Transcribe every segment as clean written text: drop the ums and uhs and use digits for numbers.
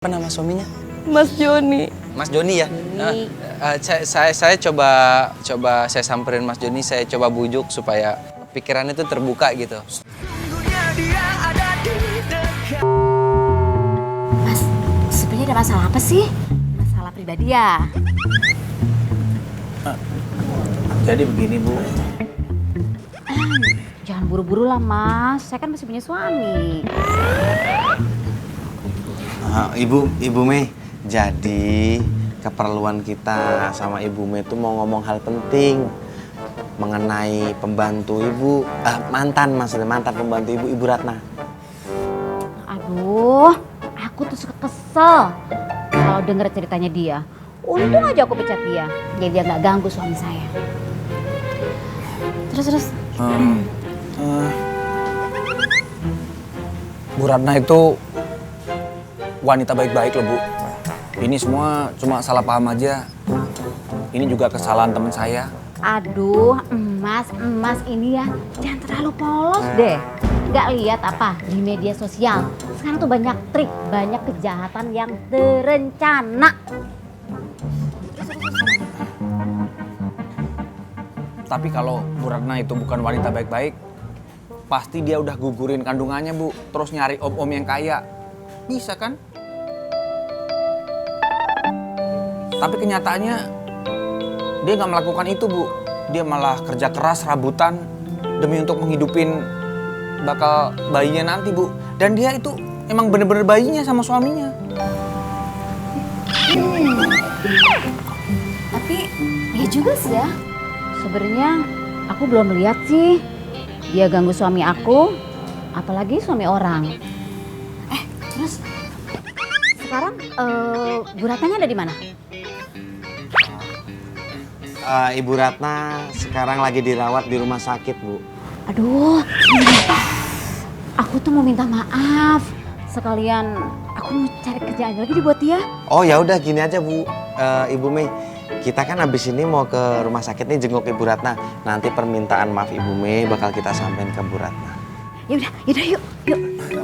Apa nama suaminya? Mas Joni. Mas Joni ya? Saya coba saya samperin Mas Joni, saya coba bujuk supaya pikirannya itu terbuka gitu. Mas, sebenarnya ada masalah apa sih? Masalah pribadi ya? Jadi begini, Bu. Jangan buru-buru lah, Mas. Saya kan masih punya suami. Ibu Mei, jadi keperluan kita sama Ibu Mei itu mau ngomong hal penting mengenai pembantu Ibu, mantan pembantu Ibu Ratna. Aduh, aku tuh suka kesel kalau denger ceritanya dia. Untung aja aku pecat dia, jadi dia nggak ganggu suami saya. Terus. Bu Ratna itu wanita baik-baik loh, Bu. Ini semua cuma salah paham aja. Ini juga kesalahan teman saya. Aduh, emas ini ya jangan terlalu polos deh. Nggak lihat apa di media sosial. Sekarang tuh banyak trik, banyak kejahatan yang terencana. Tapi kalau Bu Ratna itu bukan wanita baik-baik, pasti dia udah gugurin kandungannya, Bu. Terus nyari om-om yang kaya. Bisa kan? Tapi kenyataannya dia nggak melakukan itu, Bu. Dia malah kerja keras, rabutan demi untuk menghidupin bakal bayinya nanti, Bu. Dan dia itu emang bener-bener bayinya sama suaminya. Tapi ya juga sih ya. Sebenarnya aku belum lihat sih dia ganggu suami aku, apalagi suami orang. Terus sekarang Bu Ratnanya ada di mana? Ibu Ratna sekarang lagi dirawat di rumah sakit, Bu. Aduh, aku tuh mau minta maaf. Sekalian aku mau cari kerjaan lagi buat dia. Oh ya udah gini aja, Bu. Ibu Mei, kita kan habis ini mau ke rumah sakit nih jenguk Ibu Ratna. Nanti permintaan maaf Ibu Mei bakal kita sampein ke Bu Ratna. Yaudah yuk.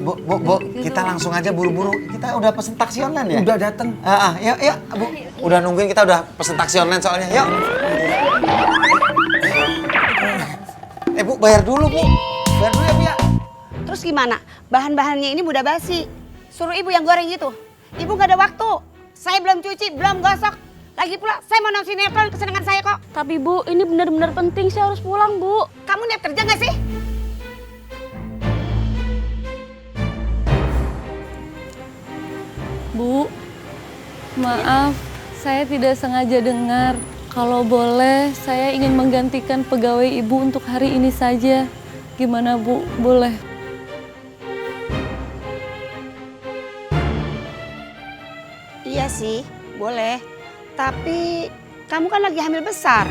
Bu, kita langsung aja buru-buru. Kita udah pesen taksi online ya? Udah dateng. Yuk, Bu. Udah nungguin, kita udah pesen taksi online soalnya. Yuk. Bu, bayar dulu, Bu. Bayar dulu ya, Bu ya. Terus gimana? Bahan-bahannya ini udah basi. Suruh ibu yang goreng gitu. Ibu gak ada waktu. Saya belum cuci, belum gosok. Lagi pula saya mau nonton sinetron kesenangan saya kok. Tapi Bu, ini benar-benar penting, saya harus pulang, Bu. Kamu niat kerja gak sih? Bu, maaf, saya tidak sengaja dengar. Kalau boleh, saya ingin menggantikan pegawai Ibu untuk hari ini saja. Gimana, Bu? Boleh? Iya sih, boleh. Tapi kamu kan lagi hamil besar.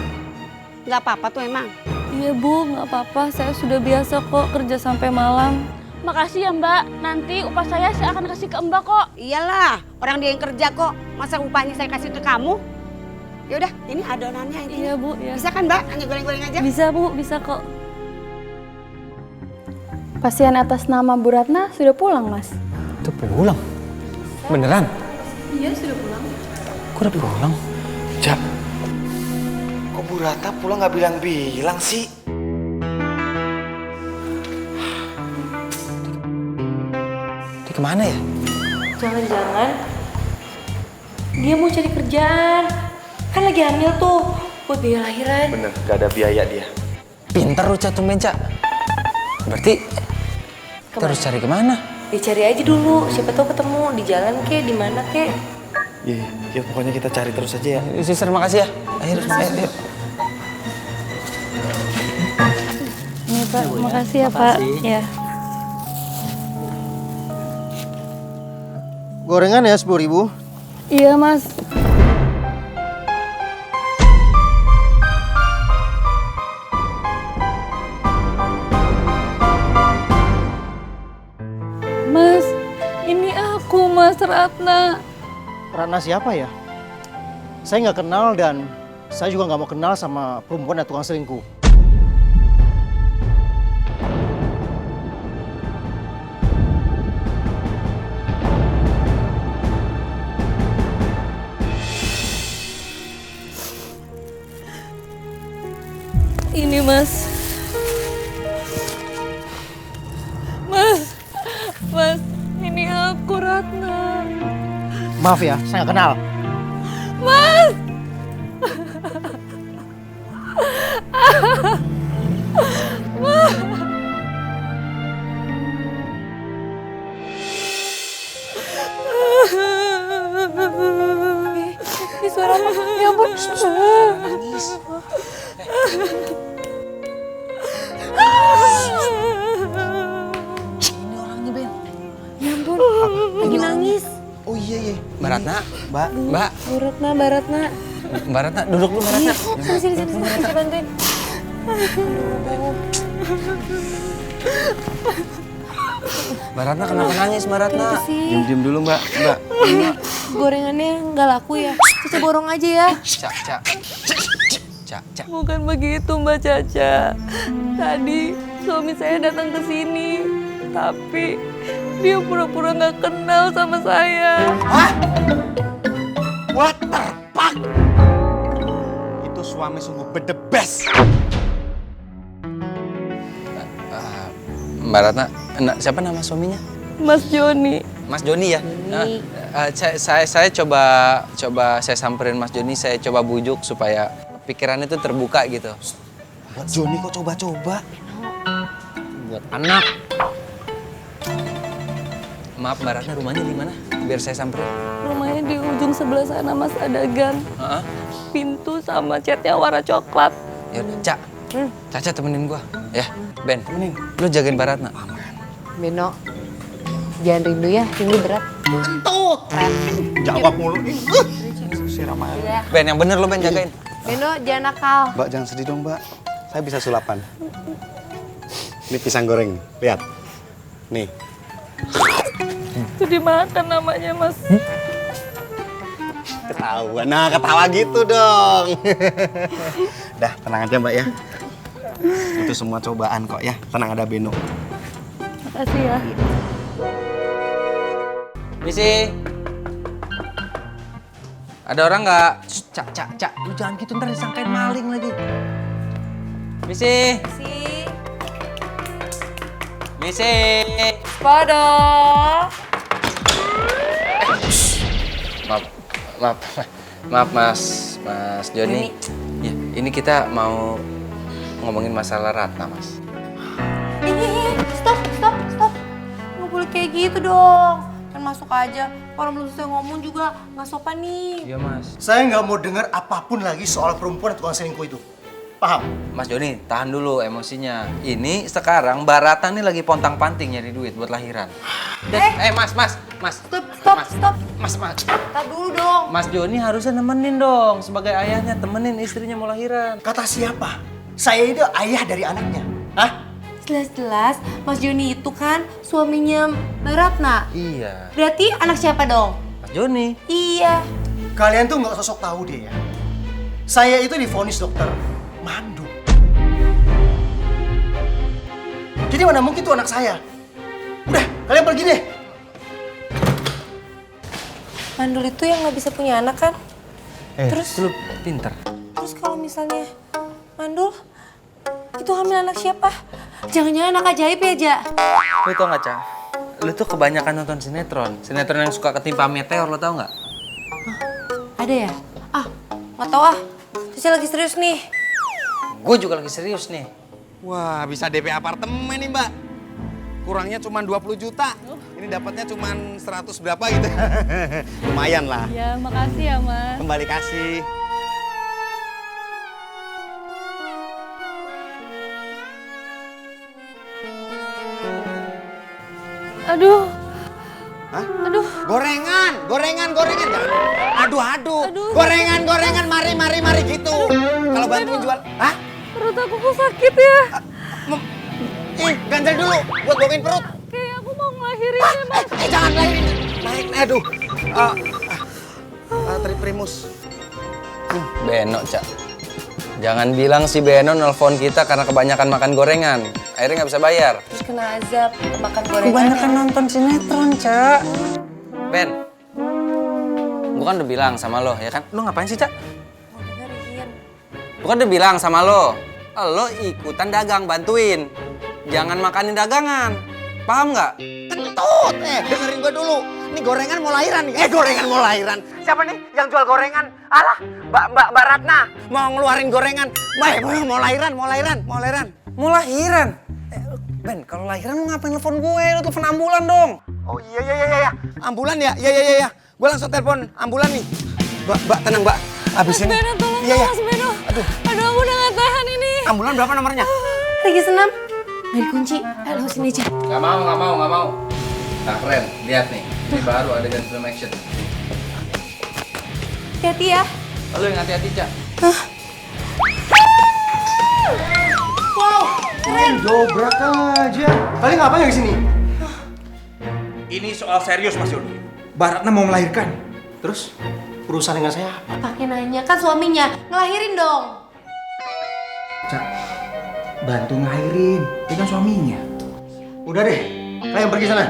Gak apa-apa tuh emang. Iya, Bu, nggak apa-apa. Saya sudah biasa kok kerja sampai malam. Makasih ya, Mbak. Nanti upah saya akan kasih ke Mbak kok. Iyalah, orang dia yang kerja kok. Masa upahnya saya kasih ke kamu? Yaudah, ini adonannya ini. Iya, Bu. Ya. Bisa kan, Mbak? Hanya goreng-goreng aja? Bisa, Bu. Bisa kok. Pasien atas nama Bu Ratna sudah pulang, Mas. Itu pulang? Beneran? Iya, sudah pulang. Kok udah pulang? Jap. Kok Bu Ratna pulang nggak bilang-bilang sih? Dia kemana ya? Jangan-jangan dia mau cari kerjaan. Kan lagi hamil tuh, buat biaya lahiran. Bener, gak ada biaya dia. Pinter lu, Cak, tumben, Cak. Berarti kita harus cari kemana? Dicari aja dulu, siapa tahu ketemu di jalan kek, di mana kek. Iya, pokoknya kita cari terus aja ya. Sister, makasih ya. Ayo. Ini, Pak. Makasih ya, Pak. Ya. Gorengan ya 10.000. Iya, Mas. Mas, ini aku, Mas Ratna. Ratna siapa ya? Saya nggak kenal dan saya juga nggak mau kenal sama perempuan yang tukang selingkuh. Mas. Mas, ini aku Ratna. Maaf ya, saya nggak kenal. Mas! Ini suara apa? Ya ampun. Nangis. Ini orangnya, Ben. Ya ampun, lagi nangis. Oh iya, iya. Mbak Ratna, Mbak. Bu Ratna, Mbak Ratna. Mbak Ratna, duduk dulu Mbak Ratna. Sini, saya bantuin. Mbak Ratna kenapa nangis, Mbak Ratna? sih? Diam dulu, Mbak. Mbak. Gorengannya nggak laku ya? Cici borong aja ya. Cak. Bukan begitu Mbak Caca. Tadi suami saya datang ke sini, tapi dia pura-pura nggak kenal sama saya. Hah? What the fuck? Itu suami sungguh the best. Mbak Ratna, siapa nama suaminya? Mas Joni. Mas Joni ya? Saya coba saya samperin Mas Joni, saya coba bujuk supaya pikirannya itu terbuka gitu. Buat Joni kok coba-coba? Buat anak. Maaf Mbak Ratna, rumahnya di mana? Biar saya samperin. Rumahnya di ujung sebelah sana Mas, ada gang. Pintu sama catnya warna coklat. Ya udah, Cak. Caca temenin gua. Ya, Ben, temenin. Lu jagain Mbak Ratna. Beno, jangan rindu ya, rindu berat. Jawab mulu nih. Ben, yang bener lu Ben, jagain. Beno, jangan nakal. Mbak jangan sedih dong Mbak, saya bisa sulapan. Ini pisang goreng, lihat. Nih, Itu dimakan namanya Mas. ketawa. Nah ketawa gitu dong. Dah tenang aja Mbak ya. Itu semua cobaan kok ya, tenang ada Beno. Makasih ya. Misi. Ada orang nggak? Cak. Lu jangan gitu, ntar disangkain maling lagi. Misi. Pada. Maaf Mas Joni. Ya, ini kita mau ngomongin masalah Ratna, Mas. Stop. Nggak boleh kayak gitu dong. Kan masuk aja. Orang belum selesai ngomong juga nggak sopan nih. Iya, Mas. Saya nggak mau dengar apapun lagi soal perempuan tukang selingkuh itu. Paham? Mas Joni, tahan dulu emosinya. Ini sekarang Mbak Ratna nih lagi pontang-panting nyari duit buat lahiran. Mas. Stop. Mas. Tar dulu dong. Mas Joni harusnya nemenin dong sebagai ayahnya, temenin istrinya mau lahiran. Kata siapa? Saya itu ayah dari anaknya. Hah? Jelas-jelas Mas Joni itu kan suaminya Mbak Ratna. Iya. Berarti anak siapa dong? Mas Joni. Iya. Kalian tuh nggak sosok tahu deh ya. Saya itu divonis dokter mandul. Jadi mana mungkin tuh anak saya? Udah, kalian pergi deh. Mandul itu yang nggak bisa punya anak kan? Terus Lu pinter. kalau misalnya Mandul itu hamil anak siapa? Jangan-jangan anak ajaib ya, Ja? Lu tau gak, Ca? Lu tuh kebanyakan nonton sinetron. Sinetron yang suka ketimpa meteor, lo tau gak? Ada ya? Nggak tahu ah. Saya lagi serius nih. Gue juga lagi serius nih. Wah bisa DP apartemen nih Mbak. Kurangnya cuma 20 juta. Ini dapatnya cuma 100 berapa gitu. Lumayan lah. Ya, makasih ya Mas. Kembali kasih. Aduh. Hah? Aduh. Gorengan. Aduh. Gorengan, mari gitu. Kalau bantuin jual. Hah? Perut aku kok sakit ya? Ganjel dulu buat bohongin perut. Kayak aku mau ngelahirin ya Mas. Jangan lahirin. Aduh. Triprimus. Beno, Ca. Jangan bilang si Beno nelpon kita karena kebanyakan makan gorengan. Akhirnya nggak bisa bayar. Terus kena azab makan gorengan. Kebanyakan nonton sinetron, Ca. Ben, gua kan udah bilang sama lo, ya kan? Lo ngapain sih, Ca? Mau dengerin. Gua kan udah bilang sama lo. lo ikutan dagang, bantuin. Jangan makanin dagangan. Paham nggak? Kentut! Dengerin gue dulu. Ini gorengan mau lahiran nih. Gorengan mau lahiran. Siapa nih yang jual gorengan? Alah, Mbak Ratna. Mau ngeluarin gorengan. Mau lahiran. Mau lahiran? Ben, kalau lahiran mau ngapain telepon gue? Lo telepon ambulan dong. Oh iya. Ambulan ya? Iya. Gue langsung telepon ambulan nih. Mbak, tenang Mbak. Habisin. Mas Beno, tolong Iya. Mas Beno. Aduh, aku udah gak tahan ini. Ambulan berapa nomornya? Lagi senam. Gak dikunci. Lo sini aja. Nggak mau. Nah, keren. Lihat nih. Ini baru adegan film action. Hati-hati ya. Lo yang hati-hati, Cak. Dobrak aja. Kalian ngapain di sini? Ini soal serius Mas Yoni. Baratna mau melahirkan. Terus urusan dengan saya apa? Pakai nanya, kan suaminya. Ngelahirin dong. Cak, bantu ngelahirin. Dia kan suaminya. Udah deh, kalian pergi sana.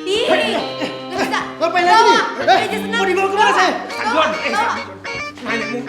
Ih, gak bisa. Ngapain lagi nih? Meja senam. Mau dibawa kemana saya? Bawa. Meja.